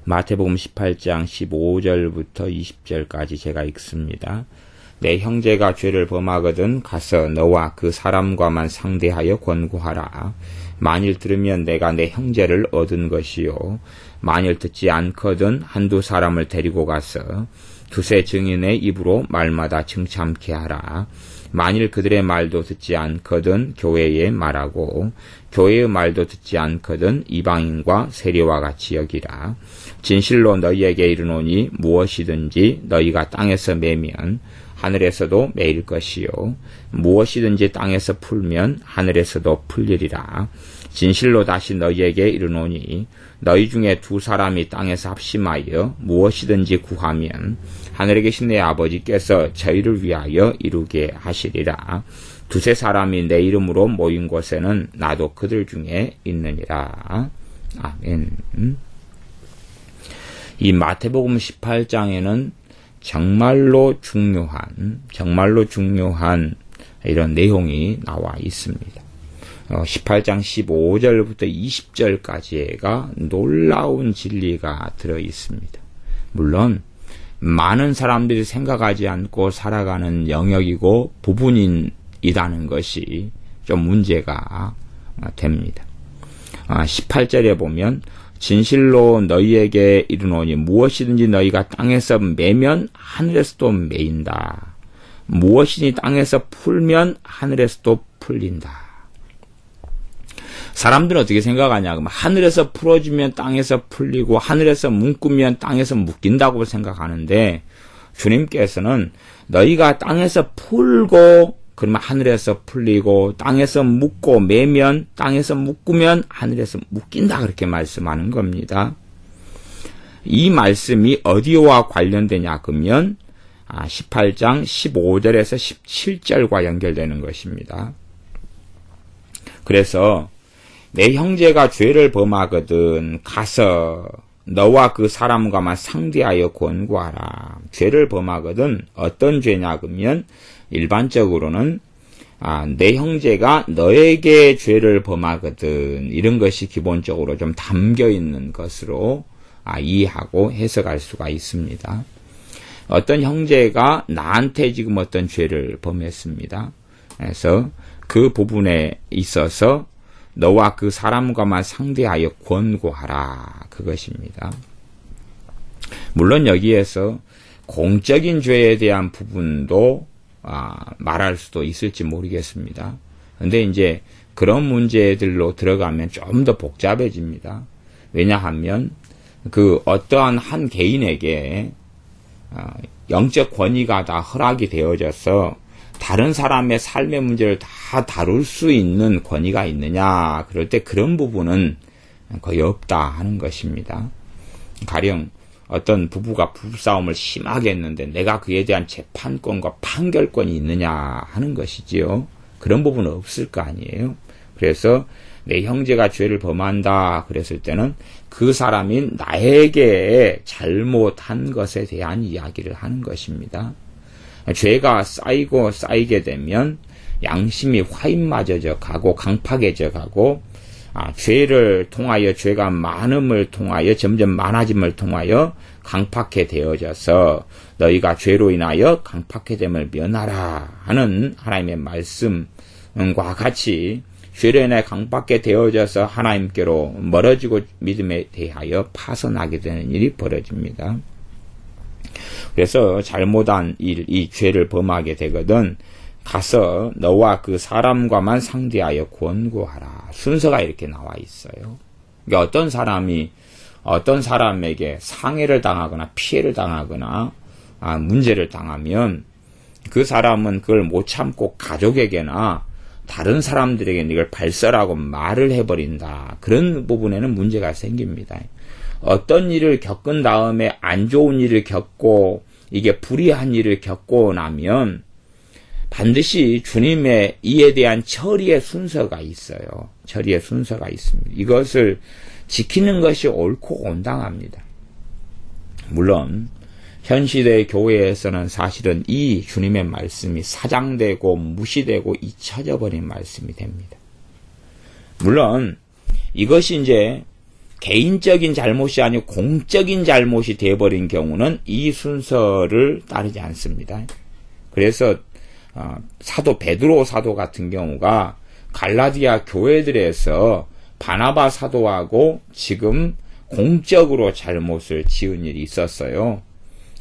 마태복음 18장 15절부터 20절까지 제가 읽습니다. 내 형제가 죄를 범하거든 가서 너와 그 사람과만 상대하여 권고하라. 만일 들으면 내가 내 형제를 얻은 것이요. 만일 듣지 않거든 한두 사람을 데리고 가서 두세 증인의 입으로 말마다 증참케 하라. 만일 그들의 말도 듣지 않거든 교회에 말하고 교회의 말도 듣지 않거든 이방인과 세리와 같이 여기라. 진실로 너희에게 이르노니 무엇이든지 너희가 땅에서 매면 하늘에서도 매일 것이요 무엇이든지 땅에서 풀면 하늘에서도 풀리리라. 진실로 다시 너희에게 이르노니 너희 중에 두 사람이 땅에서 합심하여 무엇이든지 구하면 하늘에 계신 내 아버지께서 저희를 위하여 이루게 하시리라. 두세 사람이 내 이름으로 모인 곳에는 나도 그들 중에 있느니라. 아멘. 이 마태복음 18장에는 정말로 중요한 이런 내용이 나와 있습니다. 18장 15절부터 20절까지가 놀라운 진리가 들어 있습니다. 물론 많은 사람들이 생각하지 않고 살아가는 영역이고 부분이라는 것이 좀 문제가 됩니다. 18절에 보면 진실로 너희에게 이르노니 무엇이든지 너희가 땅에서 매면 하늘에서도 매인다. 무엇이니 땅에서 풀면 하늘에서도 풀린다. 사람들은 어떻게 생각하냐? 그러면 하늘에서 풀어주면 땅에서 풀리고 하늘에서 묶으면 땅에서 묶인다고 생각하는데 주님께서는 너희가 땅에서 풀고 그러면 하늘에서 풀리고 땅에서 묶고 매면 땅에서 묶으면 하늘에서 묶인다 그렇게 말씀하는 겁니다. 이 말씀이 어디와 관련되냐 그러면 18장 15절에서 17절과 연결되는 것입니다. 그래서 내 형제가 죄를 범하거든 가서 너와 그 사람과만 상대하여 권고하라. 죄를 범하거든 어떤 죄냐 그러면 일반적으로는 내 형제가 너에게 죄를 범하거든 이런 것이 기본적으로 좀 담겨 있는 것으로 이해하고 해석할 수가 있습니다. 어떤 형제가 나한테 지금 어떤 죄를 범했습니다. 그래서 그 부분에 있어서 너와 그 사람과만 상대하여 권고하라 그것입니다. 물론 여기에서 공적인 죄에 대한 부분도 말할 수도 있을지 모르겠습니다. 그런데 이제 그런 문제들로 들어가면 좀 더 복잡해집니다. 왜냐하면 그 어떠한 한 개인에게 영적 권위가 다 허락이 되어져서 다른 사람의 삶의 문제를 다 다룰 수 있는 권위가 있느냐 그럴 때 그런 부분은 거의 없다 하는 것입니다. 가령 어떤 부부가 부부싸움을 심하게 했는데 내가 그에 대한 재판권과 판결권이 있느냐 하는 것이지요. 그런 부분은 없을 거 아니에요. 그래서 내 형제가 죄를 범한다 그랬을 때는 그 사람이 나에게 잘못한 것에 대한 이야기를 하는 것입니다. 죄가 쌓이게 되면 양심이 화인맞아져 가고 강팍해져 가고 죄를 통하여 죄가 많음을 통하여 점점 많아짐을 통하여 강팍해 되어져서 너희가 죄로 인하여 강팍해됨을 면하라 하는 하나님의 말씀과 같이 죄로 인하여 강팍해 되어져서 하나님께로 멀어지고 믿음에 대하여 파선하게 되는 일이 벌어집니다. 그래서 잘못한 이 죄를 범하게 되거든 가서 너와 그 사람과만 상대하여 권고하라. 순서가 이렇게 나와 있어요. 그러니까 어떤 사람에게 상해를 당하거나 피해를 당하거나 문제를 당하면 그 사람은 그걸 못 참고 가족에게나 다른 사람들에게 이걸 발설하고 말을 해버린다. 그런 부분에는 문제가 생깁니다. 어떤 일을 겪은 다음에 안 좋은 일을 겪고 이게 불의한 일을 겪고 나면 반드시 주님의 이에 대한 처리의 순서가 있어요. 처리의 순서가 있습니다. 이것을 지키는 것이 옳고 온당합니다. 물론 현 시대의 교회에서는 사실은 이 주님의 말씀이 사장되고 무시되고 잊혀져 버린 말씀이 됩니다. 물론 이것이 이제 개인적인 잘못이 아니고 공적인 잘못이 되어버린 경우는 이 순서를 따르지 않습니다. 그래서 사도 베드로 사도 같은 경우가 갈라디아 교회들에서 바나바 사도하고 지금 공적으로 잘못을 지은 일이 있었어요.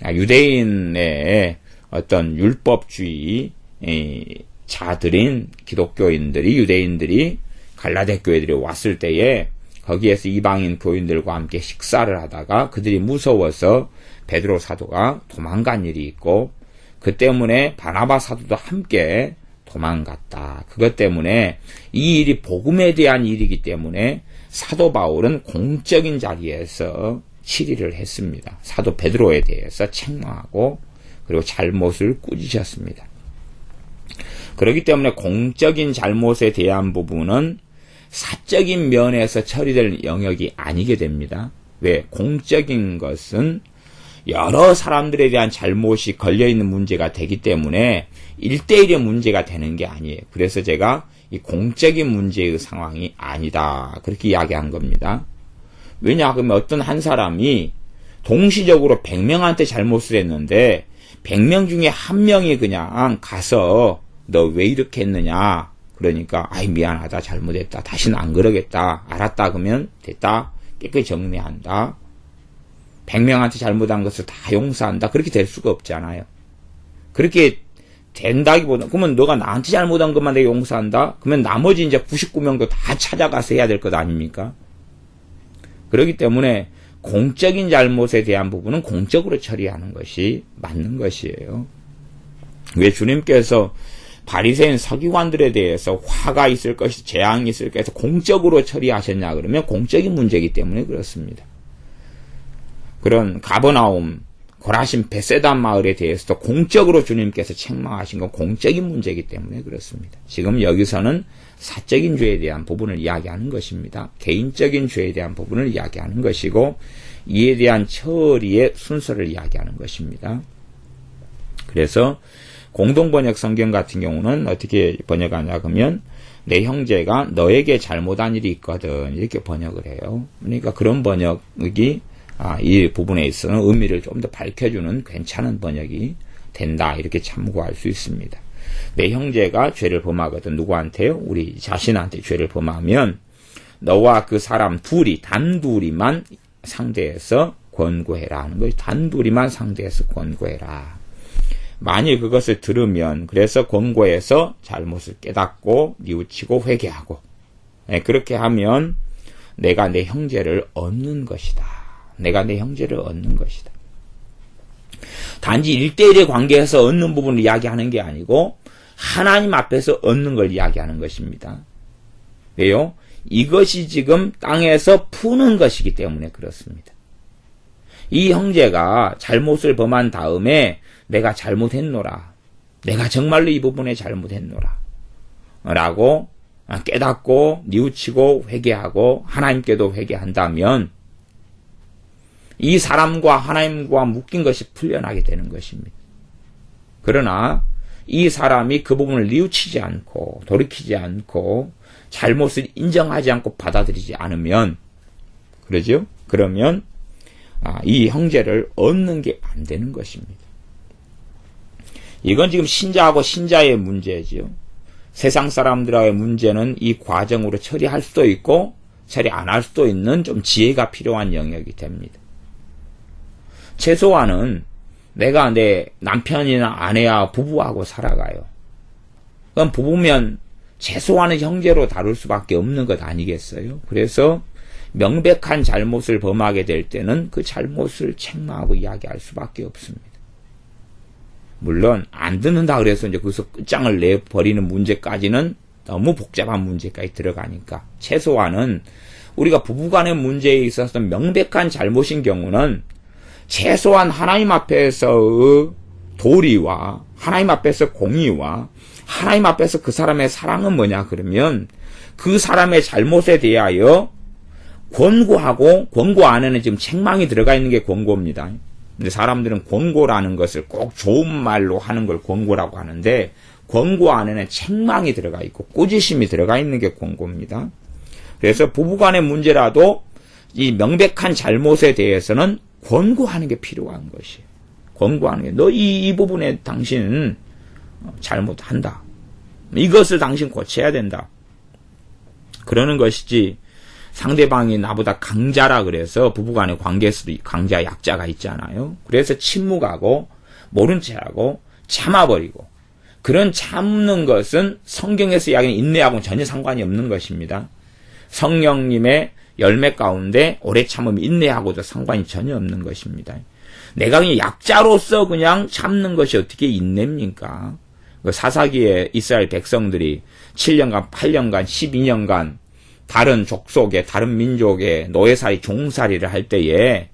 유대인의 어떤 율법주의 자들인 기독교인들이, 유대인들이 갈라디아 교회들이 왔을 때에 거기에서 이방인 교인들과 함께 식사를 하다가 그들이 무서워서 베드로 사도가 도망간 일이 있고, 그 때문에 바나바 사도도 함께 도망갔다. 그것 때문에 이 일이 복음에 대한 일이기 때문에 사도 바울은 공적인 자리에서 치리를 했습니다. 사도 베드로에 대해서 책망하고 그리고 잘못을 꾸짖었습니다. 그렇기 때문에 공적인 잘못에 대한 부분은 사적인 면에서 처리될 영역이 아니게 됩니다. 왜? 공적인 것은 여러 사람들에 대한 잘못이 걸려있는 문제가 되기 때문에 1대1의 문제가 되는 게 아니에요. 그래서 제가 이 공적인 문제의 상황이 아니다, 그렇게 이야기한 겁니다. 왜냐 그러면 어떤 한 사람이 동시적으로 100명한테 잘못을 했는데 100명 중에 한 명이 그냥 가서 너 왜 이렇게 했느냐, 그러니까 아이 미안하다, 잘못했다, 다시는 안 그러겠다, 알았다, 그러면 됐다, 깨끗이 정리한다, 100명한테 잘못한 것을 다 용서한다, 그렇게 될 수가 없잖아요. 그렇게 된다기보다, 그러면 너가 나한테 잘못한 것만 내가 용서한다? 그러면 나머지 이제 99명도 다 찾아가서 해야 될 것 아닙니까? 그렇기 때문에 공적인 잘못에 대한 부분은 공적으로 처리하는 것이 맞는 것이에요. 왜 주님께서 바리새인 서기관들에 대해서 화가 있을 것이, 재앙이 있을 것이 공적으로 처리하셨냐 그러면 공적인 문제이기 때문에 그렇습니다. 그런 가버나움, 고라신 베세다 마을에 대해서도 공적으로 주님께서 책망하신 건 공적인 문제이기 때문에 그렇습니다. 지금 여기서는 사적인 죄에 대한 부분을 이야기하는 것입니다. 개인적인 죄에 대한 부분을 이야기하는 것이고, 이에 대한 처리의 순서를 이야기하는 것입니다. 그래서 공동번역 성경 같은 경우는 어떻게 번역하냐 그러면 내 형제가 너에게 잘못한 일이 있거든, 이렇게 번역을 해요. 그러니까 그런 번역이 이 부분에 있어서는 의미를 좀 더 밝혀주는 괜찮은 번역이 된다, 이렇게 참고할 수 있습니다. 내 형제가 죄를 범하거든, 누구한테요? 우리 자신한테 죄를 범하면 너와 그 사람 둘이, 단둘이만 상대해서 권고해라 하는 거예요. 단둘이만 상대해서 권고해라. 만일 그것을 들으면, 그래서 권고해서 잘못을 깨닫고 뉘우치고 회개하고, 그렇게 하면 내가 내 형제를 얻는 것이다. 내가 내 형제를 얻는 것이다. 단지 1대1의 관계에서 얻는 부분을 이야기하는 게 아니고 하나님 앞에서 얻는 걸 이야기하는 것입니다. 왜요? 이것이 지금 땅에서 푸는 것이기 때문에 그렇습니다. 이 형제가 잘못을 범한 다음에 내가 잘못했노라, 내가 정말로 이 부분에 잘못했노라 라고 깨닫고 뉘우치고 회개하고 하나님께도 회개한다면 이 사람과 하나님과 묶인 것이 풀려나게 되는 것입니다. 그러나 이 사람이 그 부분을 뉘우치지 않고 돌이키지 않고 잘못을 인정하지 않고 받아들이지 않으면, 그러죠? 그러면 이 형제를 얻는 게 안 되는 것입니다. 이건 지금 신자하고 신자의 문제지요. 세상 사람들의 문제는 이 과정으로 처리할 수도 있고 처리 안 할 수도 있는 좀 지혜가 필요한 영역이 됩니다. 최소한은 내가 내 남편이나 아내와 부부하고 살아가요. 그럼 부부면 최소한은 형제로 다룰 수밖에 없는 것 아니겠어요? 그래서 명백한 잘못을 범하게 될 때는 그 잘못을 책망하고 이야기할 수밖에 없습니다. 물론 안 듣는다 그래서 이제 거기서 끝장을 내버리는 문제까지는 너무 복잡한 문제까지 들어가니까, 최소한은 우리가 부부간의 문제에 있어서 명백한 잘못인 경우는 최소한 하나님 앞에서의 도리와 하나님 앞에서 공의와 하나님 앞에서 그 사람의 사랑은 뭐냐 그러면 그 사람의 잘못에 대하여 권고하고, 권고 안에는 지금 책망이 들어가 있는 게 권고입니다. 근데 사람들은 권고라는 것을 꼭 좋은 말로 하는 걸 권고라고 하는데, 권고 안에는 책망이 들어가 있고 꾸짖음이 들어가 있는 게 권고입니다. 그래서 부부간의 문제라도 이 명백한 잘못에 대해서는 권고하는 게 필요한 것이에요. 권고하는 게, 너 이 부분에 당신 잘못한다. 이것을 당신 고쳐야 된다. 그러는 것이지, 상대방이 나보다 강자라 그래서 부부간의 관계에서도 강자 약자가 있잖아요. 그래서 침묵하고 모른 체하고 참아버리고, 그런 참는 것은 성경에서 이야기하는 인내하고는 전혀 상관이 없는 것입니다. 성령님의 열매 가운데 오래 참음이 인내하고도 상관이 전혀 없는 것입니다. 내가 그냥 약자로서 그냥 참는 것이 어떻게 인내입니까? 그 사사기에 이스라엘 백성들이 7년간, 8년간, 12년간 다른 족속에, 다른 민족의 노예살이, 종살이를 할 때에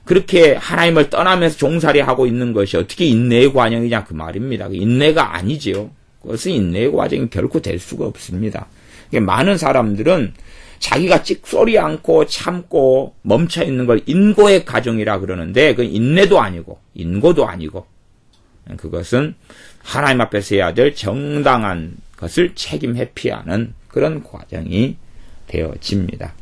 그렇게 하나님을 떠나면서 종살이하고 있는 것이 어떻게 인내의 과정이냐 그 말입니다. 인내가 아니지요. 그것은 인내의 과정이 결코 될 수가 없습니다. 많은 사람들은 자기가 찍소리 않고 참고 멈춰있는 걸 인고의 과정이라 그러는데 그건 인내도 아니고 인고도 아니고 그것은 하나님 앞에서 해야 될 정당한 것을 책임 회피하는 그런 과정이 되어집니다.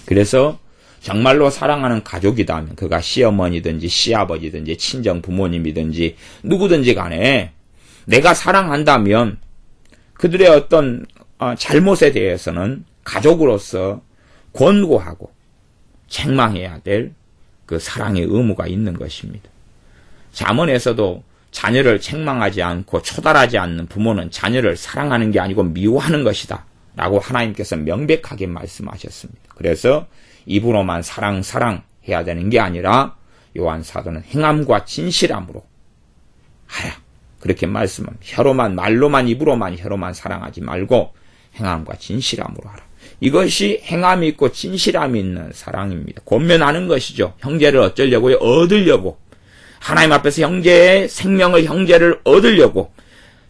그래서 정말로 사랑하는 가족이다면 그가 시어머니든지 시아버지든지 친정 부모님이든지 누구든지 간에 내가 사랑한다면 그들의 어떤 잘못에 대해서는 가족으로서 권고하고 책망해야 될 그 사랑의 의무가 있는 것입니다. 잠언에서도 자녀를 책망하지 않고 초달하지 않는 부모는 자녀를 사랑하는 게 아니고 미워하는 것이다 라고 하나님께서 명백하게 말씀하셨습니다. 그래서 입으로만 사랑 해야 되는 게 아니라 요한 사도는 행함과 진실함으로 하라 그렇게 말씀합니다. 혀로만 말로만 입으로만 혀로만 사랑하지 말고 행함과 진실함으로 하라. 이것이 행함이 있고 진실함이 있는 사랑입니다. 권면하는 것이죠. 형제를 어쩌려고요? 얻으려고. 하나님 앞에서 형제의 생명을 형제를 얻으려고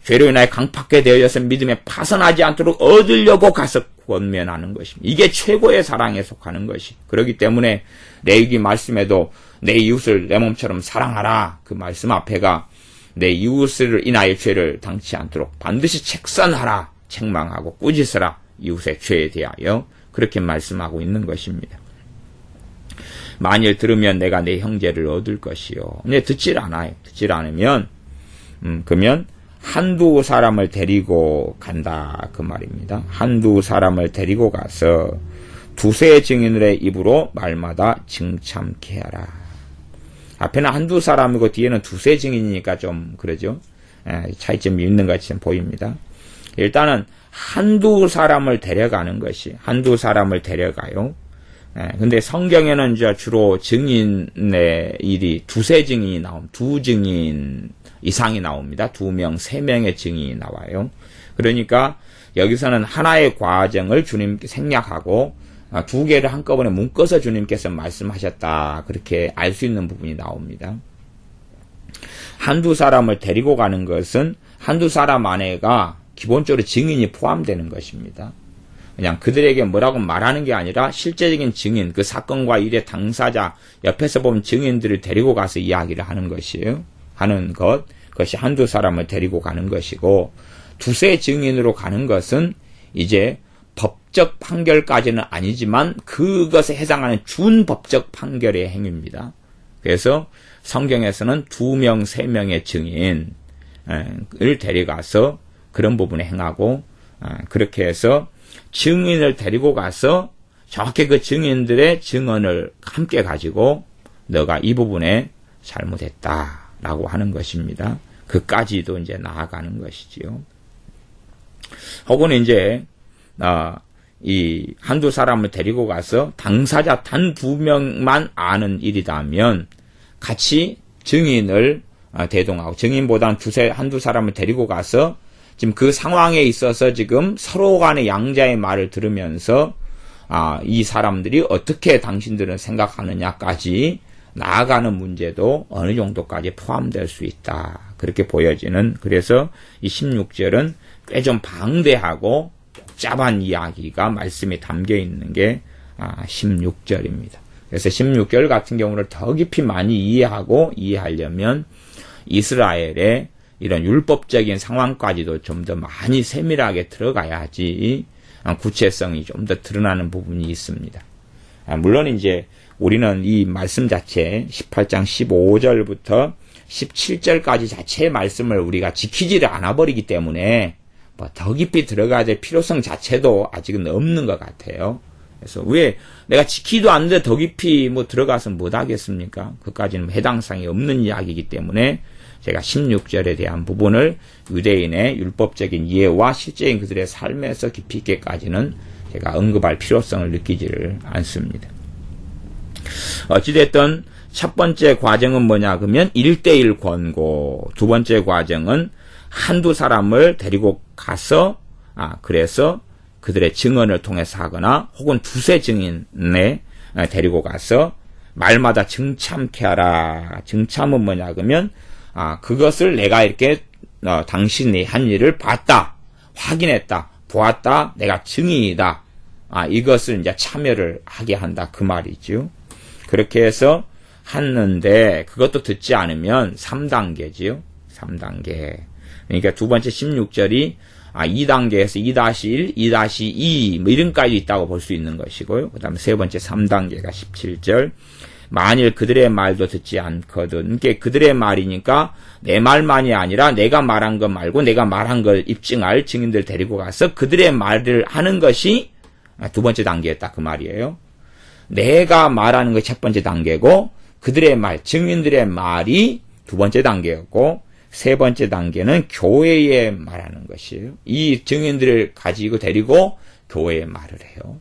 죄로 인하여 강팍하게 되어서 믿음에 파선하지 않도록 얻으려고 가서 권면하는 것입니다. 이게 최고의 사랑에 속하는 것이. 그렇기 때문에 레위기 말씀에도 내 이웃을 내 몸처럼 사랑하라. 그 말씀 앞에가 내 이웃을 인하여 죄를 당치 않도록 반드시 책선하라. 책망하고 꾸짖으라. 이웃의 죄에 대하여 그렇게 말씀하고 있는 것입니다. 만일 들으면 내가 내 형제를 얻을 것이요. 근데 듣질 않아요. 듣질 않으면 그러면 한두 사람을 데리고 간다 그 말입니다. 한두 사람을 데리고 가서 두세 증인들의 입으로 말마다 증참케 하라. 앞에는 한두 사람이고 뒤에는 두세 증인이니까 좀 그러죠. 차이점이 있는 것 같이 보입니다. 일단은 한두 사람을 데려가는 것이 한두 사람을 데려가요. 근데 성경에는 이제 주로 증인의 일이 두세 증인이 나옵니다. 두 증인 이상이 나옵니다. 2명, 3명의 증인이 나와요. 그러니까 여기서는 하나의 과정을 주님께 생략하고 두 개를 한꺼번에 묶어서 주님께서 말씀하셨다. 그렇게 알 수 있는 부분이 나옵니다. 한두 사람을 데리고 가는 것은 한두 사람 안에가 기본적으로 증인이 포함되는 것입니다. 그냥 그들에게 뭐라고 말하는 게 아니라 실제적인 증인, 그 사건과 일의 당사자, 옆에서 본 증인들을 데리고 가서 이야기를 하는 것이에요. 하는 것, 그것이 한두 사람을 데리고 가는 것이고, 두세 증인으로 가는 것은 이제 법적 판결까지는 아니지만 그것에 해당하는 준법적 판결의 행위입니다. 그래서 성경에서는 2명, 3명의 증인을 데려가서 그런 부분에 행하고, 그렇게 해서 증인을 데리고 가서 정확히 그 증인들의 증언을 함께 가지고 너가 이 부분에 잘못했다라고 하는 것입니다. 그까지도 이제 나아가는 것이지요. 혹은 이제 이 한두 사람을 데리고 가서 당사자 단 2명만 아는 일이라면 같이 증인을 대동하고 증인보다는 한두 사람을 데리고 가서 지금 그 상황에 있어서 지금 서로 간의 양자의 말을 들으면서 이 사람들이 어떻게 당신들은 생각하느냐까지 나아가는 문제도 어느 정도까지 포함될 수 있다. 그렇게 보여지는 그래서 이 16절은 꽤 좀 방대하고 복잡한 이야기가 말씀에 담겨 있는 게 16절입니다. 그래서 16절 같은 경우를 더 깊이 많이 이해하려면 이스라엘의 이런 율법적인 상황까지도 좀 더 많이 세밀하게 들어가야지 구체성이 좀 더 드러나는 부분이 있습니다. 물론 이제 우리는 이 말씀 자체 18장 15절부터 17절까지 자체의 말씀을 우리가 지키지를 않아 버리기 때문에 뭐 더 깊이 들어가야 될 필요성 자체도 아직은 없는 것 같아요. 그래서 왜 내가 지키도 않는데 더 깊이 뭐 들어가서 못 하겠습니까? 그까지는 해당사항이 없는 이야기이기 때문에 제가 16절에 대한 부분을 유대인의 율법적인 이해와 실제인 그들의 삶에서 깊이 있게까지는 제가 언급할 필요성을 느끼지를 않습니다. 어찌됐든 첫 번째 과정은 뭐냐 그러면 1대1 권고, 두 번째 과정은 한두 사람을 데리고 가서 그래서 그들의 증언을 통해서 하거나 혹은 두세 증인에 데리고 가서 말마다 증참케 하라. 증참은 뭐냐 그러면 그것을 내가 이렇게 당신이 한 일을 봤다, 확인했다, 보았다, 내가 증인이다. 이것을 이제 참여를 하게 한다 그 말이죠. 그렇게 해서 하는데 그것도 듣지 않으면 3단계지요. 3단계. 그러니까 두 번째 16절이 2단계에서 2-1, 2-2 뭐 이런까지 있다고 볼 수 있는 것이고요. 그 다음에 세 번째 3단계가 17절. 만일 그들의 말도 듣지 않거든. 그러니까 그들의 말이니까 내 말만이 아니라 내가 말한 것 말고 내가 말한 걸 입증할 증인들 데리고 가서 그들의 말을 하는 것이 두 번째 단계였다 그 말이에요. 내가 말하는 것이 첫 번째 단계고 그들의 말, 증인들의 말이 두 번째 단계였고 세 번째 단계는 교회에 말하는 것이에요. 이 증인들을 가지고 데리고 교회에 말을 해요.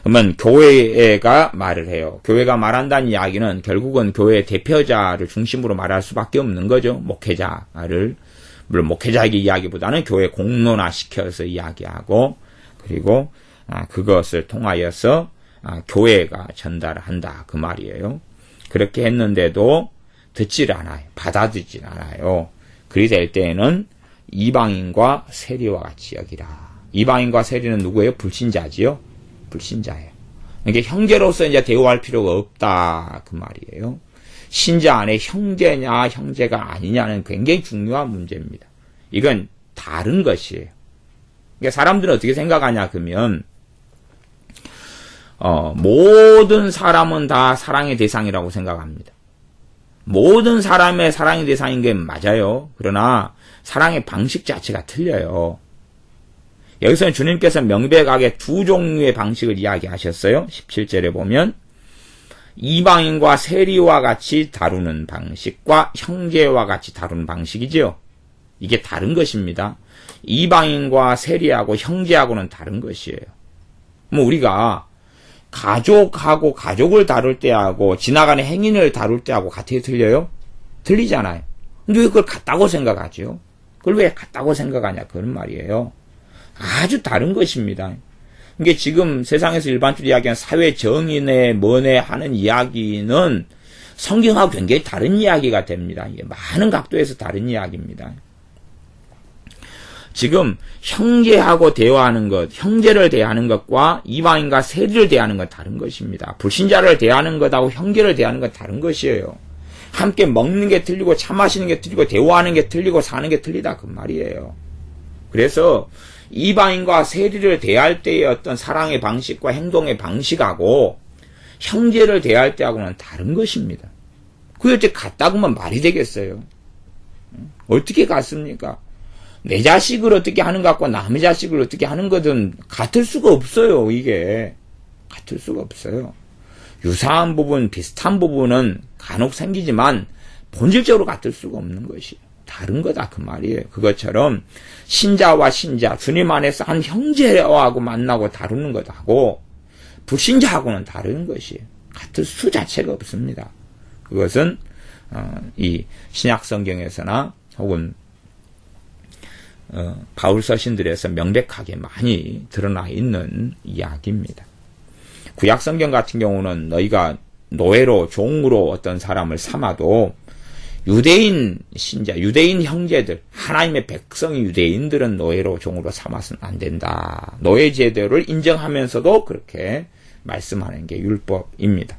그러면 교회가 말을 해요. 교회가 말한다는 이야기는 결국은 교회의 대표자를 중심으로 말할 수밖에 없는 거죠. 목회자를. 물론 목회자에게 이야기보다는 교회 공론화시켜서 이야기하고 그리고 그것을 통하여서 교회가 전달한다 그 말이에요. 그렇게 했는데도 듣지를 않아요. 받아들이질 않아요. 그리 될 때에는 이방인과 세리와 같이 여기라. 이방인과 세리는 누구예요? 불신자지요. 불신자예요. 그러니까 형제로서 이제 대우할 필요가 없다 그 말이에요. 신자 안에 형제냐 형제가 아니냐는 굉장히 중요한 문제입니다. 이건 다른 것이에요. 그러니까 사람들은 어떻게 생각하냐 그러면 모든 사람은 다 사랑의 대상이라고 생각합니다. 모든 사람의 사랑의 대상인 게 맞아요. 그러나 사랑의 방식 자체가 틀려요. 여기서는 주님께서 명백하게 두 종류의 방식을 이야기하셨어요. 17절에 보면 이방인과 세리와 같이 다루는 방식과 형제와 같이 다루는 방식이죠. 이게 다른 것입니다. 이방인과 세리하고 형제하고는 다른 것이에요. 뭐 우리가 가족하고 가족을 다룰 때하고 지나가는 행인을 다룰 때하고 같이 틀려요? 틀리잖아요. 근데 왜 그걸 같다고 생각하죠? 그걸 왜 같다고 생각하냐 그런 말이에요. 아주 다른 것입니다. 이게 지금 세상에서 일반적으로 이야기하는 사회 정의네 뭐네 하는 이야기는 성경하고 굉장히 다른 이야기가 됩니다. 많은 각도에서 다른 이야기입니다. 지금 형제하고 대화하는 것, 형제를 대하는 것과 이방인과 세리를 대하는 것 다른 것입니다. 불신자를 대하는 것하고 형제를 대하는 것 다른 것이에요. 함께 먹는 게 틀리고 차 마시는 게 틀리고 대화하는 게 틀리고 사는 게 틀리다 그 말이에요. 그래서 이방인과 세리를 대할 때의 어떤 사랑의 방식과 행동의 방식하고 형제를 대할 때하고는 다른 것입니다. 그게 어째 같다고만 말이 되겠어요? 어떻게 같습니까? 내 자식을 어떻게 하는 것 같고 남의 자식을 어떻게 하는 것은 같을 수가 없어요. 이게 같을 수가 없어요. 유사한 부분, 비슷한 부분은 간혹 생기지만 본질적으로 같을 수가 없는 것이에요. 다른 거다 그 말이에요. 그것처럼 신자와 신자, 주님 안에서 한 형제하고 만나고 다루는 것하고 불신자하고는 다른 것이에요. 같을 수 자체가 없습니다. 그것은 이 신약 성경에서나 혹은 바울 서신들에서 명백하게 많이 드러나 있는 이야기입니다. 구약 성경 같은 경우는 너희가 노예로 종으로 어떤 사람을 삼아도 유대인 신자, 유대인 형제들, 하나님의 백성이 유대인들은 노예로 종으로 삼아서는 안 된다. 노예 제도를 인정하면서도 그렇게 말씀하는 게 율법입니다.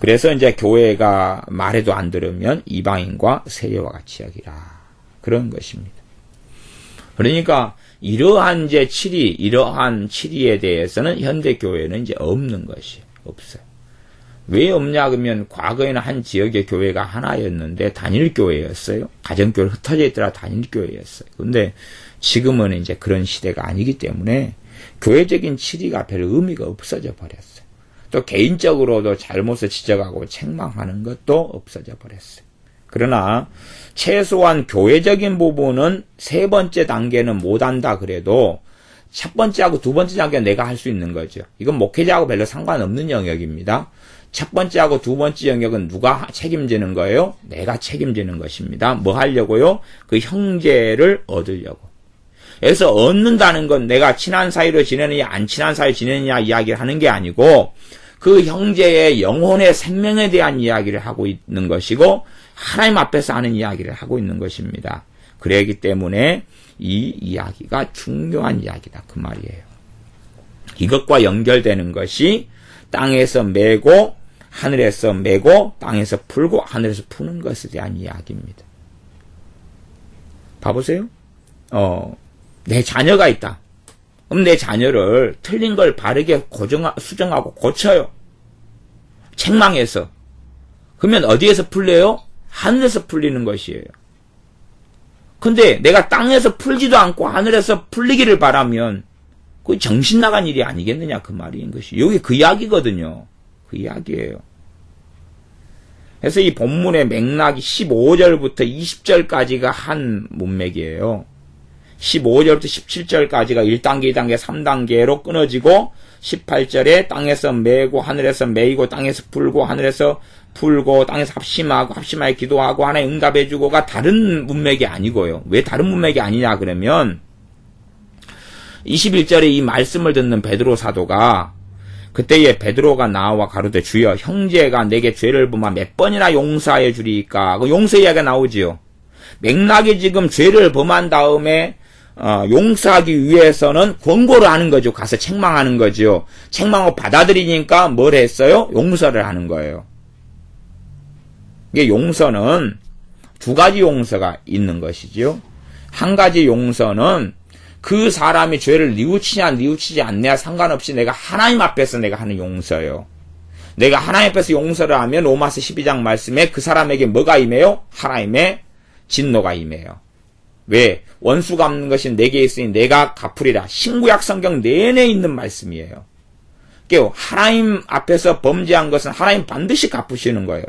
그래서 이제 교회가 말해도 안 들으면 이방인과 세리와 같이 여기라. 그런 것입니다. 그러니까 이러한 이제 이러한 치리에 대해서는 현대 교회는 이제 없는 것이 없어요. 왜 없냐 그러면 과거에는 한 지역의 교회가 하나였는데 단일 교회였어요. 가정교회 흩어져 있더라 단일 교회였어요. 근데 지금은 이제 그런 시대가 아니기 때문에 교회적인 치리가 별 의미가 없어져 버렸어요. 또 개인적으로도 잘못을 지적하고 책망하는 것도 없어져 버렸어요. 그러나 최소한 교회적인 부분은 세 번째 단계는 못한다 그래도 첫 번째하고 두 번째 단계는 내가 할 수 있는 거죠. 이건 목회자하고 별로 상관없는 영역입니다. 첫 번째하고 두 번째 영역은 누가 책임지는 거예요? 내가 책임지는 것입니다. 뭐 하려고요? 그 형제를 얻으려고. 그래서 얻는다는 건 내가 친한 사이로 지내느냐 안 친한 사이로 지내느냐 이야기를 하는 게 아니고 그 형제의 영혼의 생명에 대한 이야기를 하고 있는 것이고 하나님 앞에서 하는 이야기를 하고 있는 것입니다. 그러기 때문에 이 이야기가 중요한 이야기다 그 말이에요. 이것과 연결되는 것이 땅에서 메고 하늘에서 메고 땅에서 풀고 하늘에서 푸는 것에 대한 이야기입니다. 봐보세요. 내 자녀가 있다. 그럼 내 자녀를 틀린 걸 바르게 수정하고 고쳐요. 책망해서. 그러면 어디에서 풀려요? 하늘에서 풀리는 것이에요. 근데 내가 땅에서 풀지도 않고 하늘에서 풀리기를 바라면 그게 정신 나간 일이 아니겠느냐 그 말인 것이. 여기 그 이야기거든요. 그 이야기예요. 그래서 이 본문의 맥락이 15절부터 20절까지가 한 문맥이에요. 15절부터 17절까지가 1단계, 2단계, 3단계로 끊어지고 18절에 땅에서 메고 하늘에서 메이고 땅에서 풀고 하늘에서 풀고 땅에서 합심하여 기도하고 하나님 응답해주고가 다른 문맥이 아니고요. 왜 다른 문맥이 아니냐 그러면 21절에 이 말씀을 듣는 베드로 사도가 그때에 베드로가 나와 가로되 주여 형제가 내게 죄를 범하 몇 번이나 용서하여 주리이까. 그 용서 이야기가 나오지요. 맥락이 지금 죄를 범한 다음에 용서하기 위해서는 권고를 하는 거죠. 가서 책망하는 거죠. 책망을 받아들이니까 뭘 했어요? 용서를 하는 거예요. 이게 용서는 두 가지 용서가 있는 것이죠. 한 가지 용서는 그 사람이 죄를 뉘우치냐 뉘우치지 않냐 상관없이 내가 하나님 앞에서 내가 하는 용서예요. 내가 하나님 앞에서 용서를 하면 로마서 12장 말씀에 그 사람에게 뭐가 임해요? 하나님의 진노가 임해요. 왜? 원수 갚는 것이 내게 있으니 내가 갚으리라. 신구약 성경 내내 있는 말씀이에요. 그러니까 하나님 앞에서 범죄한 것은 하나님 반드시 갚으시는 거예요.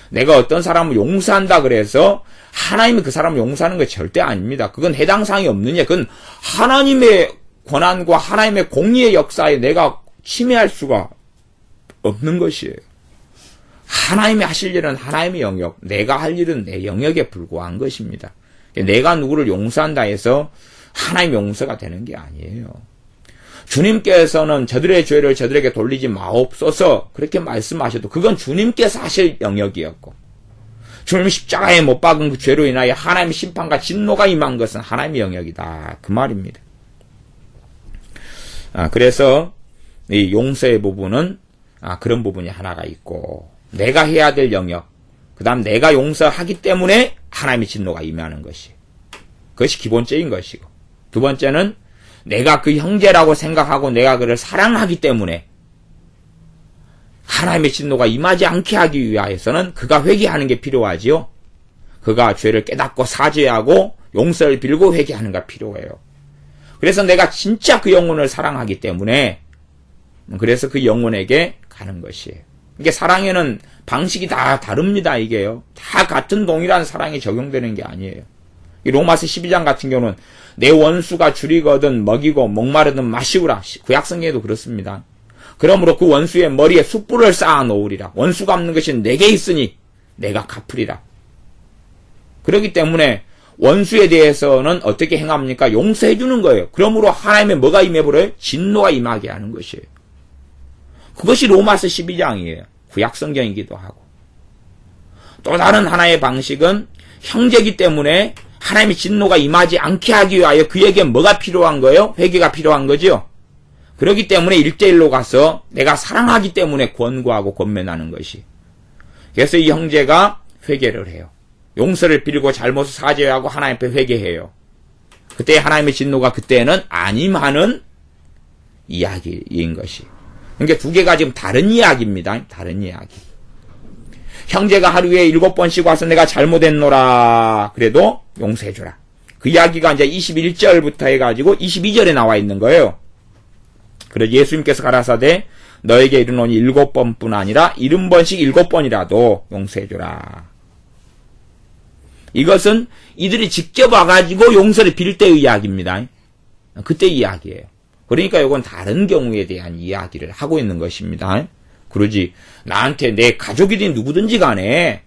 내가 어떤 사람을 용서한다 그래서 하나님이 그 사람을 용서하는 게 절대 아닙니다. 그건 해당 사항이 없느냐. 그건 하나님의 권한과 하나님의 공의의 역사에 내가 침해할 수가 없는 것이에요. 하나님이 하실 일은 하나님의 영역, 내가 할 일은 내 영역에 불과한 것입니다. 내가 누구를 용서한다 해서 하나님의 용서가 되는 게 아니에요. 주님께서는 저들의 죄를 저들에게 돌리지 마옵소서 그렇게 말씀하셔도 그건 주님께서 하실 영역이었고 주님이 십자가에 못 박은 그 죄로 인하여 하나님의 심판과 진노가 임한 것은 하나님의 영역이다 그 말입니다. 그래서 이 용서의 부분은 그런 부분이 하나가 있고 내가 해야 될 영역 그 다음 내가 용서하기 때문에 하나님의 진노가 임하는 것이 그것이 기본적인 것이고 두 번째는 내가 그 형제라고 생각하고 내가 그를 사랑하기 때문에 하나님의 진노가 임하지 않게 하기 위하여서는 그가 회개하는 게 필요하지요. 그가 죄를 깨닫고 사죄하고 용서를 빌고 회개하는 게 필요해요. 그래서 내가 진짜 그 영혼을 사랑하기 때문에 그래서 그 영혼에게 가는 것이에요. 이게 사랑에는 방식이 다 다릅니다. 이게요. 다 같은 동일한 사랑이 적용되는 게 아니에요. 이 로마서 12장 같은 경우는 내 원수가 줄이거든 먹이고 목마르든 마시우라. 구약성경에도 그렇습니다. 그러므로 그 원수의 머리에 숯불을 쌓아 놓으리라. 원수 갚는 것이 내게 있으니 내가 갚으리라. 그렇기 때문에 원수에 대해서는 어떻게 행합니까? 용서해 주는 거예요. 그러므로 하나님의 뭐가 임해버려요? 진노가 임하게 하는 것이에요. 그것이 로마서 12장이에요. 구약성경이기도 하고. 또 다른 하나의 방식은 형제이기 때문에 하나님의 진노가 임하지 않게 하기 위하여 그에게 뭐가 필요한 거예요? 회개가 필요한 거죠. 그렇기 때문에 1대1로 가서 내가 사랑하기 때문에 권고하고 권면하는 것이. 그래서 이 형제가 회개를 해요. 용서를 빌고 잘못을 사죄하고 하나님 앞에 회개해요. 그때 하나님의 진노가 그때는 아님하는 이야기인 것이. 그러니까 두 개가 지금 다른 이야기입니다. 다른 이야기. 형제가 하루에 7번씩 와서 내가 잘못했노라. 그래도 용서해주라. 그 이야기가 이제 21절부터 해가지고 22절에 나와 있는 거예요. 그래서 예수님께서 가라사대 너에게 이르노니 7번뿐 아니라 70번씩 7번이라도 용서해주라. 이것은 이들이 직접 와가지고 용서를 빌 때의 이야기입니다. 그때 이야기예요. 그러니까 이건 다른 경우에 대한 이야기를 하고 있는 것입니다. 그러지 나한테 내 가족이든 누구든지 간에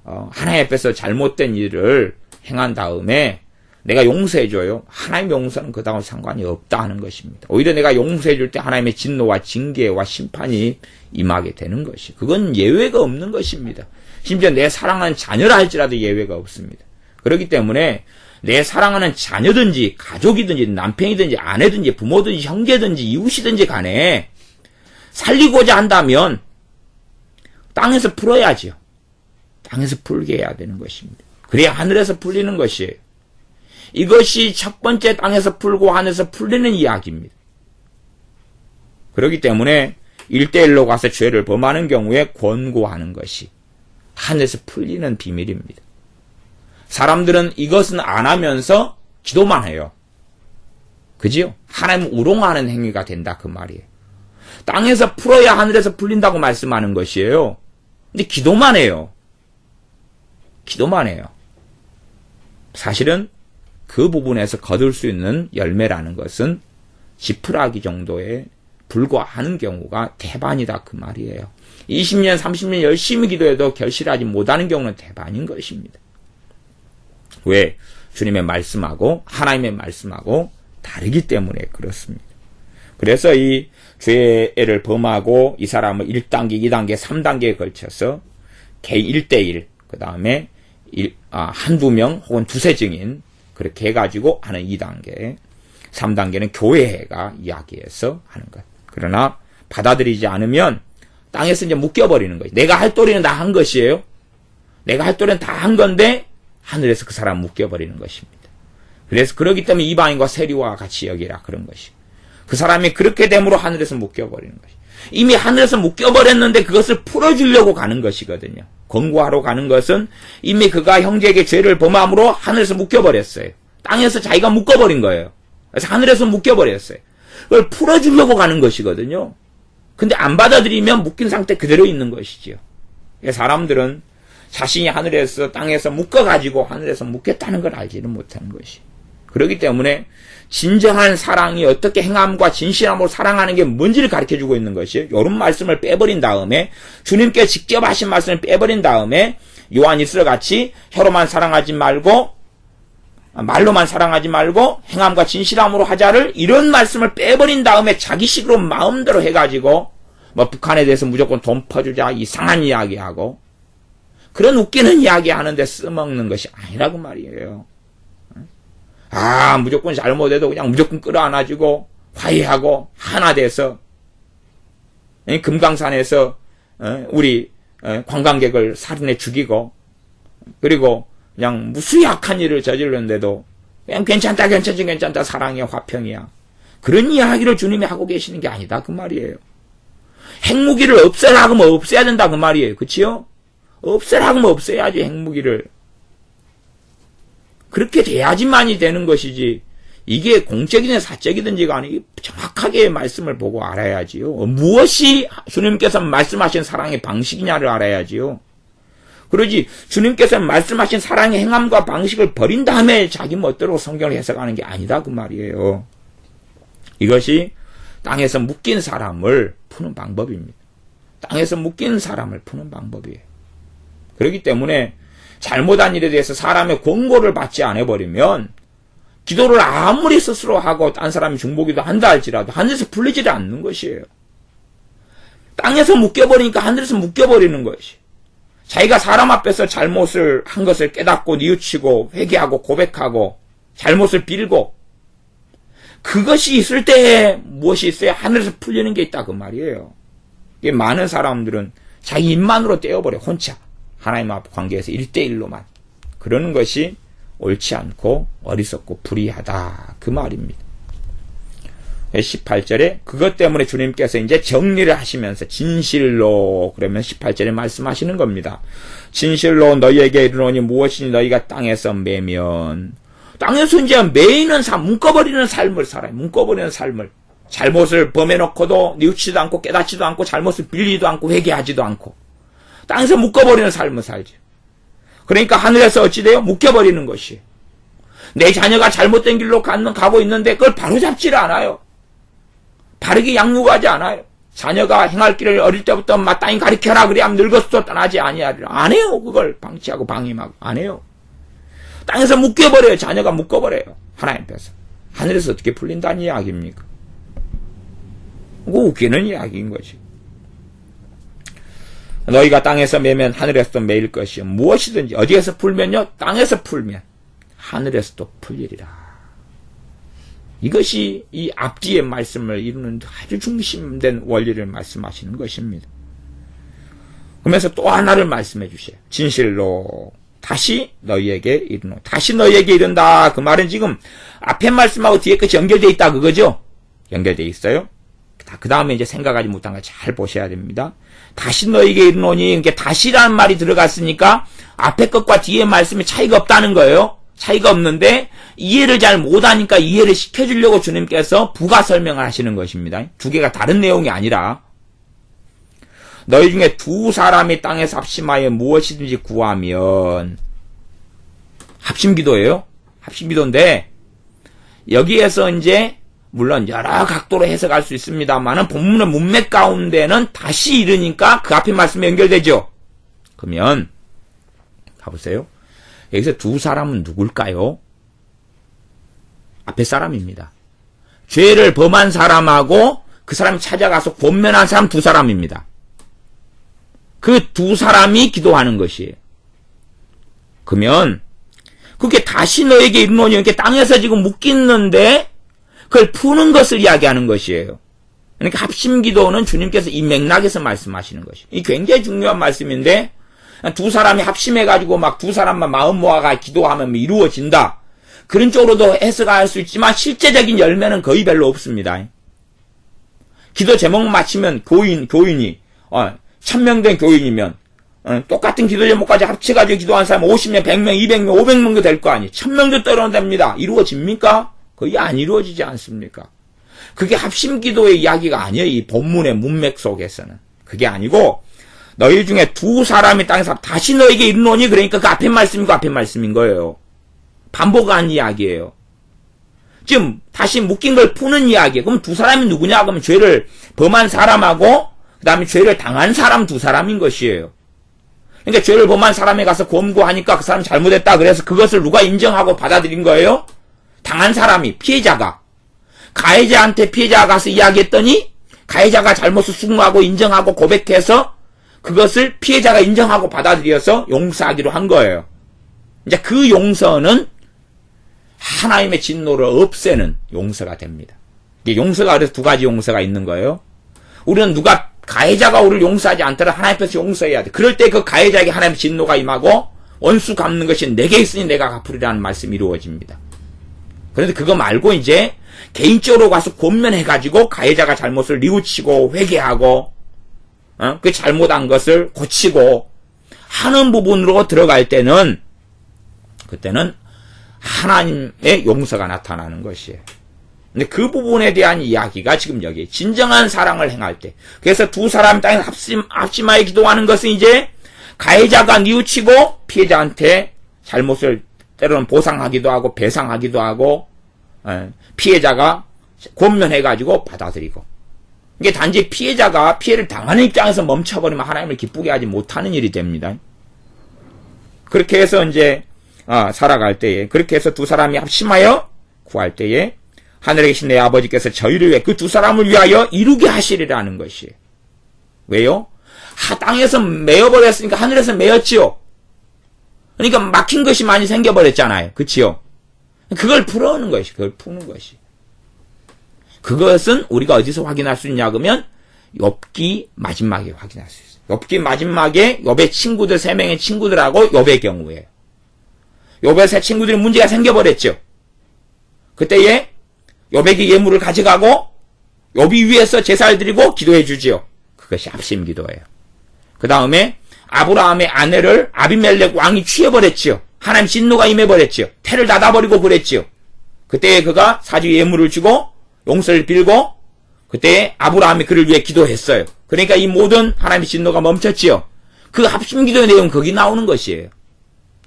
하나님 앞에서 잘못된 일을 행한 다음에 내가 용서해줘요. 하나님의 용서는 그다음 상관이 없다 하는 것입니다. 오히려 내가 용서해줄 때 하나님의 진노와 징계와 심판이 임하게 되는 것이. 그건 예외가 없는 것입니다. 심지어 내 사랑하는 자녀라 할지라도 예외가 없습니다. 그렇기 때문에 내 사랑하는 자녀든지 가족이든지 남편이든지 아내든지 부모든지 형제든지 이웃이든지 간에 살리고자 한다면 땅에서 풀어야지요. 땅에서 풀게 해야 되는 것입니다. 그래야 하늘에서 풀리는 것이에요. 이것이 첫 번째 땅에서 풀고 하늘에서 풀리는 이야기입니다. 그렇기 때문에 1대1로 가서 죄를 범하는 경우에 권고하는 것이 하늘에서 풀리는 비밀입니다. 사람들은 이것은 안 하면서 기도만 해요. 그지요? 하나님 우롱하는 행위가 된다 그 말이에요. 땅에서 풀어야 하늘에서 풀린다고 말씀하는 것이에요. 근데 기도만 해요. 기도만 해요. 사실은 그 부분에서 거둘 수 있는 열매라는 것은 지푸라기 정도에 불과하는 경우가 대반이다 그 말이에요. 20년, 30년 열심히 기도해도 결실하지 못하는 경우는 대반인 것입니다. 왜? 주님의 말씀하고 하나님의 말씀하고 다르기 때문에 그렇습니다. 그래서 이 죄를 범하고 이 사람을 1단계, 2단계, 3단계에 걸쳐서 개 1대1, 그 다음에 한두 명 혹은 두세 증인 그렇게 해가지고 하는 2단계, 3단계는 교회가 이야기해서 하는 것. 그러나 받아들이지 않으면 땅에서 이제 묶여버리는 거예요. 내가 할 도리는 다 한 것이에요. 내가 할 도리는 다 한 건데 하늘에서 그 사람 묶여버리는 것입니다. 그래서 그러기 때문에 이방인과 세리와 같이 여기라 그런 것이. 그 사람이 그렇게 됨으로 하늘에서 묶여버리는 것이. 이미 하늘에서 묶여버렸는데 그것을 풀어주려고 가는 것이거든요. 권고하러 가는 것은 이미 그가 형제에게 죄를 범함으로 하늘에서 묶여버렸어요. 땅에서 자기가 묶어버린 거예요. 그래서 하늘에서 묶여버렸어요. 그걸 풀어주려고 가는 것이거든요. 근데 안 받아들이면 묶인 상태 그대로 있는 것이지요. 사람들은 자신이 하늘에서 땅에서 묶어가지고 하늘에서 묶였다는 걸 알지는 못하는 것이. 그렇기 때문에 진정한 사랑이 어떻게 행함과 진실함으로 사랑하는 게 뭔지를 가르쳐주고 있는 것이에요. 이런 말씀을 빼버린 다음에 주님께 직접 하신 말씀을 빼버린 다음에 요한일서 같이 혀로만 사랑하지 말고 말로만 사랑하지 말고 행함과 진실함으로 하자를 이런 말씀을 빼버린 다음에 자기식으로 마음대로 해가지고 뭐 북한에 대해서 무조건 돈 퍼주자 이상한 이야기하고 그런 웃기는 이야기 하는데 써먹는 것이 아니라고 말이에요. 무조건 잘못해도 그냥 무조건 끌어안아주고 화해하고 하나 돼서 금강산에서 우리 관광객을 살인해 죽이고 그리고 그냥 무수 약한 일을 저질렀는데도 그냥 괜찮다 사랑이야 화평이야 그런 이야기를 주님이 하고 계시는 게 아니다 그 말이에요. 핵무기를 없애라 하면 없애야 된다 그 말이에요. 그치요? 없애라 하면 없애야지 핵무기를. 그렇게 돼야지만이 되는 것이지 이게 공적이든 사적이든지 간에 정확하게 말씀을 보고 알아야지요. 무엇이 주님께서 말씀하신 사랑의 방식이냐를 알아야지요. 그러지 주님께서 말씀하신 사랑의 행함과 방식을 버린 다음에 자기 멋대로 성경을 해석하는 게 아니다 그 말이에요. 이것이 땅에서 묶인 사람을 푸는 방법입니다. 땅에서 묶인 사람을 푸는 방법이에요. 그렇기 때문에 잘못한 일에 대해서 사람의 권고를 받지 않아버리면 기도를 아무리 스스로 하고 딴 사람이 중보기도 한다 할지라도 하늘에서 풀리지 않는 것이에요. 땅에서 묶여버리니까 하늘에서 묶여버리는 것이. 자기가 사람 앞에서 잘못을 한 것을 깨닫고 뉘우치고 회개하고 고백하고 잘못을 빌고 그것이 있을 때 무엇이 있어야 하늘에서 풀리는 게 있다 그 말이에요. 이게 많은 사람들은 자기 입만으로 떼어버려 혼자 하나님 앞 관계에서 1대1로만 그러는 것이 옳지 않고 어리석고 불의하다. 그 말입니다. 18절에 그것 때문에 주님께서 이제 정리를 하시면서 진실로 그러면 18절에 말씀하시는 겁니다. 진실로 너희에게 이르노니 무엇이니 너희가 땅에서 매면 땅에서 이제 매이는 삶, 묶어버리는 삶을 살아요. 묶어버리는 삶을. 잘못을 범해놓고도 뉘우치지도 않고 깨닫지도 않고 잘못을 빌리지도 않고 회개하지도 않고 땅에서 묶어버리는 삶을 살죠. 그러니까 하늘에서 어찌 돼요? 묶여버리는 것이. 내 자녀가 잘못된 길로 가고 있는데 그걸 바로잡지를 않아요. 바르게 양육하지 않아요. 자녀가 행할 길을 어릴 때부터 마땅히 가르쳐라 그래야 늙어서도 떠나지 아니하리라. 안 해요. 그걸 방치하고 방임하고 안 해요. 땅에서 묶여버려요. 자녀가 묶어버려요. 하나님 앞에서. 하늘에서 어떻게 풀린다는 이야기입니까? 그거 웃기는 이야기인 거지. 너희가 땅에서 매면 하늘에서도 매일 것이요. 무엇이든지 어디에서 풀면요. 땅에서 풀면 하늘에서도 풀리리라. 이것이 이 앞뒤의 말씀을 이루는 아주 중심된 원리를 말씀하시는 것입니다. 그러면서 또 하나를 말씀해 주세요. 진실로 다시 너희에게 이르노. 다시 너희에게 이른다. 그 말은 지금 앞에 말씀하고 뒤에 것이 연결되어 있다 그거죠? 연결되어 있어요. 그 다음에 이제 생각하지 못한 걸 잘 보셔야 됩니다. 다시 너희에게 이르노니 이게 다시라는 말이 들어갔으니까 앞에 것과 뒤에 말씀이 차이가 없다는 거예요. 차이가 없는데 이해를 잘 못하니까 이해를 시켜주려고 주님께서 부가 설명을 하시는 것입니다. 두 개가 다른 내용이 아니라 너희 중에 두 사람이 땅에서 합심하여 무엇이든지 구하면 합심기도예요. 합심기도인데 여기에서 이제 물론 여러 각도로 해석할 수 있습니다만은 본문의 문맥 가운데는 다시 이르니까 그 앞에 말씀에 연결되죠. 그러면 가보세요. 여기서 두 사람은 누굴까요? 앞에 사람입니다. 죄를 범한 사람하고 그 사람이 찾아가서 권면한 사람 두 사람입니다. 그 두 사람이 기도하는 것이에요. 그러면 그게 다시 너에게 이르노니 이렇게 땅에서 지금 묶이는데 그걸 푸는 것을 이야기하는 것이에요. 그러니까 합심기도는 주님께서 이 맥락에서 말씀하시는 것이에요. 이 굉장히 중요한 말씀인데 두 사람이 합심해가지고 막 두 사람만 마음 모아가 기도하면 이루어진다. 그런 쪽으로도 해석할 수 있지만 실제적인 열매는 거의 별로 없습니다. 기도 제목만 맞추면 교인이 1000명 된 교인이면 똑같은 기도 제목까지 합쳐가지고 기도한 사람 50명, 100명, 200명, 500명도 될 거 아니에요. 1000명도 떨어집니다. 이루어집니까? 거의 안 이루어지지 않습니까? 그게 합심기도의 이야기가 아니에요. 이 본문의 문맥 속에서는. 그게 아니고 너희 중에 두 사람이 땅에서 다시 너에게 이르노니 그러니까 그 앞에 말씀이고 앞에 말씀인 거예요. 반복한 이야기예요. 지금 다시 묶인 걸 푸는 이야기예요. 그럼 두 사람이 누구냐? 그러면 죄를 범한 사람하고 그 다음에 죄를 당한 사람 두 사람인 것이에요. 그러니까 죄를 범한 사람에 가서 권고하니까 그 사람 잘못했다. 그래서 그것을 누가 인정하고 받아들인 거예요? 당한 사람이, 피해자가. 가해자한테 피해자가 가서 이야기했더니 가해자가 잘못을 수긍하고 인정하고 고백해서 그것을 피해자가 인정하고 받아들여서 용서하기로 한 거예요. 이제 그 용서는 하나님의 진노를 없애는 용서가 됩니다. 이게 용서가 그래서 두 가지 용서가 있는 거예요. 우리는 가해자가 우리를 용서하지 않더라도 하나님 앞에서 용서해야 돼. 그럴 때 그 가해자에게 하나님의 진노가 임하고 원수 갚는 것이 내게 있으니 내가 갚으리라는 말씀이 이루어집니다. 그런데 그거 말고 이제 개인적으로 가서 권면해가지고 가해자가 잘못을 뉘우치고 회개하고 그 잘못한 것을 고치고 하는 부분으로 들어갈 때는 그때는 하나님의 용서가 나타나는 것이에요. 근데 그 부분에 대한 이야기가 지금 여기 진정한 사랑을 행할 때 그래서 두 사람 땅에 합심하여 기도하는 것은 이제 가해자가 뉘우치고 피해자한테 잘못을 때로는 보상하기도 하고 배상하기도 하고 피해자가 권면해가지고 받아들이고 이게 단지 피해자가 피해를 당하는 입장에서 멈춰버리면 하나님을 기쁘게 하지 못하는 일이 됩니다. 그렇게 해서 이제 살아갈 때에 그렇게 해서 두 사람이 합심하여 구할 때에 하늘에 계신 내 아버지께서 저희를 위해 그 두 사람을 위하여 이루게 하시리라는 것이에요. 왜요? 땅에서 메어버렸으니까 하늘에서 메었지요. 그러니까 막힌 것이 많이 생겨버렸잖아요. 그치요? 그걸 풀어오는 것이, 그걸 푸는 것이. 그것은 우리가 어디서 확인할 수 있냐 그러면 욥기 마지막에 확인할 수 있어요. 욥기 마지막에 욥의 친구들 3명의 친구들하고 욥의 경우에요. 욥의 세 친구들이 문제가 생겨버렸죠. 그때에 욥에게 예물을 가져가고 욥이 위에서 제사를 드리고 기도해 주지요. 그것이 합심 기도예요. 그 다음에 아브라함의 아내를 아비멜렉 왕이 취해버렸지요. 하나님 진노가 임해버렸지요. 태를 닫아버리고 그랬지요. 그때에 그가 사주 예물을 주고 용서를 빌고 그때에 아브라함이 그를 위해 기도했어요. 그러니까 이 모든 하나님의 진노가 멈췄지요. 그 합심 기도의 내용은 거기 나오는 것이에요.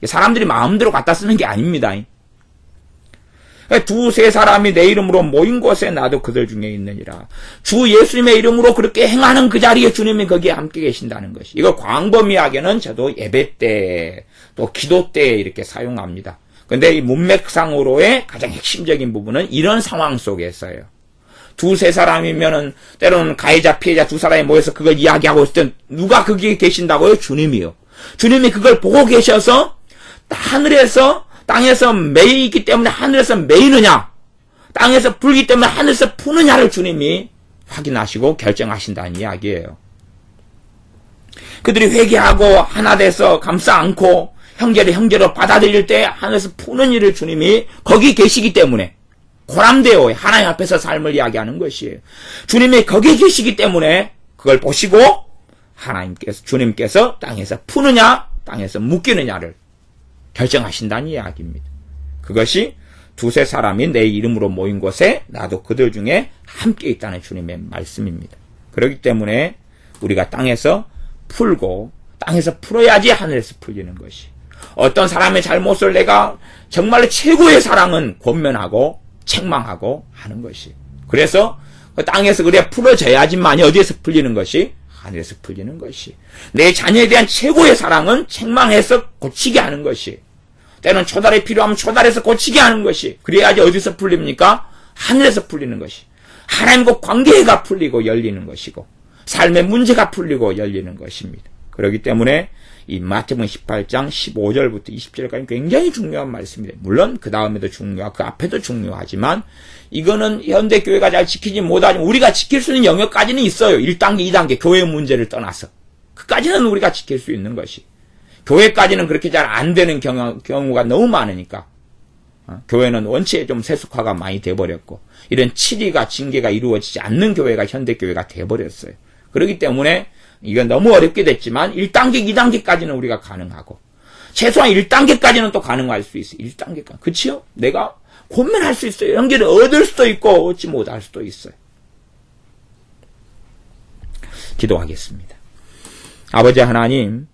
사람들이 마음대로 갖다 쓰는 게 아닙니다. 두세 사람이 내 이름으로 모인 곳에 나도 그들 중에 있느니라. 주 예수님의 이름으로 그렇게 행하는 그 자리에 주님이 거기에 함께 계신다는 것이. 이거 광범위하게는 저도 예배 때 또 기도 때 이렇게 사용합니다. 근데 이 문맥상으로의 가장 핵심적인 부분은 이런 상황 속에서요. 두세 사람이면은 때로는 가해자 피해자 두 사람이 모여서 그걸 이야기하고 있을 때 누가 거기에 계신다고요? 주님이요. 주님이 그걸 보고 계셔서 하늘에서 땅에서 매이기 때문에 하늘에서 매이느냐, 땅에서 불기 때문에 하늘에서 푸느냐를 주님이 확인하시고 결정하신다는 이야기예요. 그들이 회개하고 하나 돼서 감싸 안고 형제를 형제로 받아들일 때 하늘에서 푸는 일을 주님이 거기 계시기 때문에 고람되어 하나님 앞에서 삶을 이야기하는 것이에요. 주님이 거기 계시기 때문에 그걸 보시고 주님께서 땅에서 푸느냐 땅에서 묶이느냐를 결정하신다는 이야기입니다. 그것이 두세 사람이 내 이름으로 모인 곳에 나도 그들 중에 함께 있다는 주님의 말씀입니다. 그렇기 때문에 우리가 땅에서 풀고 땅에서 풀어야지 하늘에서 풀리는 것이. 어떤 사람의 잘못을 내가 정말로 최고의 사랑은 권면하고 책망하고 하는 것이. 그래서 그 땅에서 그래 풀어져야지만이 어디에서 풀리는 것이? 하늘에서 풀리는 것이. 내 자녀에 대한 최고의 사랑은 책망해서 고치게 하는 것이. 때는 초달이 필요하면 초달해서 고치게 하는 것이. 그래야지 어디서 풀립니까? 하늘에서 풀리는 것이. 하나님과 관계가 풀리고 열리는 것이고 삶의 문제가 풀리고 열리는 것입니다. 그렇기 때문에 이 마태복음 18장 15절부터 20절까지 굉장히 중요한 말씀입니다. 물론 그 다음에도 중요하고 그 앞에도 중요하지만 이거는 현대교회가 잘 지키지 못하지만 우리가 지킬 수 있는 영역까지는 있어요. 1단계, 2단계 교회 문제를 떠나서. 그까지는 우리가 지킬 수 있는 것이. 교회까지는 그렇게 잘 안 되는 경우가 너무 많으니까. 교회는 원체 좀 세속화가 많이 돼버렸고 이런 치리가 징계가 이루어지지 않는 교회가 현대교회가 돼버렸어요. 그렇기 때문에 이건 너무 어렵게 됐지만 1단계, 2단계까지는 우리가 가능하고 최소한 1단계까지는 또 가능할 수 있어요. 1단계까지. 그치요? 내가 권면할 수 있어요. 연결을 얻을 수도 있고 얻지 못할 수도 있어요. 기도하겠습니다. 아버지 하나님,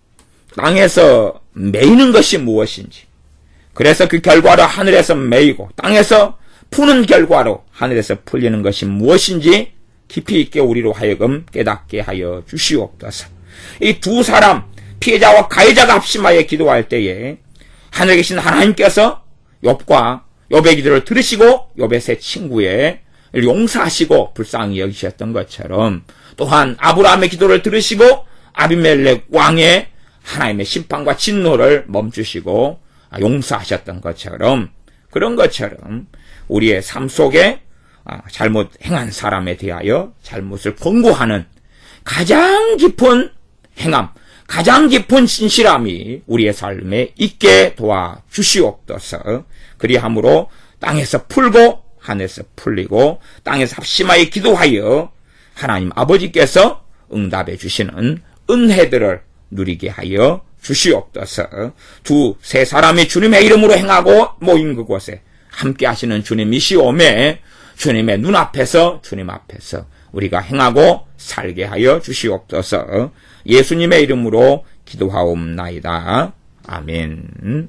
땅에서 매이는 것이 무엇인지, 그래서 그 결과로 하늘에서 매이고 땅에서 푸는 결과로 하늘에서 풀리는 것이 무엇인지 깊이 있게 우리로 하여금 깨닫게 하여 주시옵소서. 이 두 사람 피해자와 가해자가 합심하여 기도할 때에 하늘에 계신 하나님께서 욥의 기도를 들으시고 욥의 세 친구의 용서하시고 불쌍히 여기셨던 것처럼 또한 아브라함의 기도를 들으시고 아비멜렉 왕의 하나님의 심판과 진노를 멈추시고 용서하셨던 것처럼 그런 것처럼 우리의 삶 속에 잘못 행한 사람에 대하여 잘못을 권고하는 가장 깊은 행함, 가장 깊은 진실함이 우리의 삶에 있게 도와주시옵소서. 그리함으로 땅에서 풀고 하늘에서 풀리고 땅에서 합심하여 기도하여 하나님 아버지께서 응답해 주시는 은혜들을 누리게 하여 주시옵소서. 두세 사람이 주님의 이름으로 행하고 모인 그곳에 함께 하시는 주님이시오매 주님의 눈앞에서 주님 앞에서 우리가 행하고 살게 하여 주시옵소서. 예수님의 이름으로 기도하옵나이다. 아멘.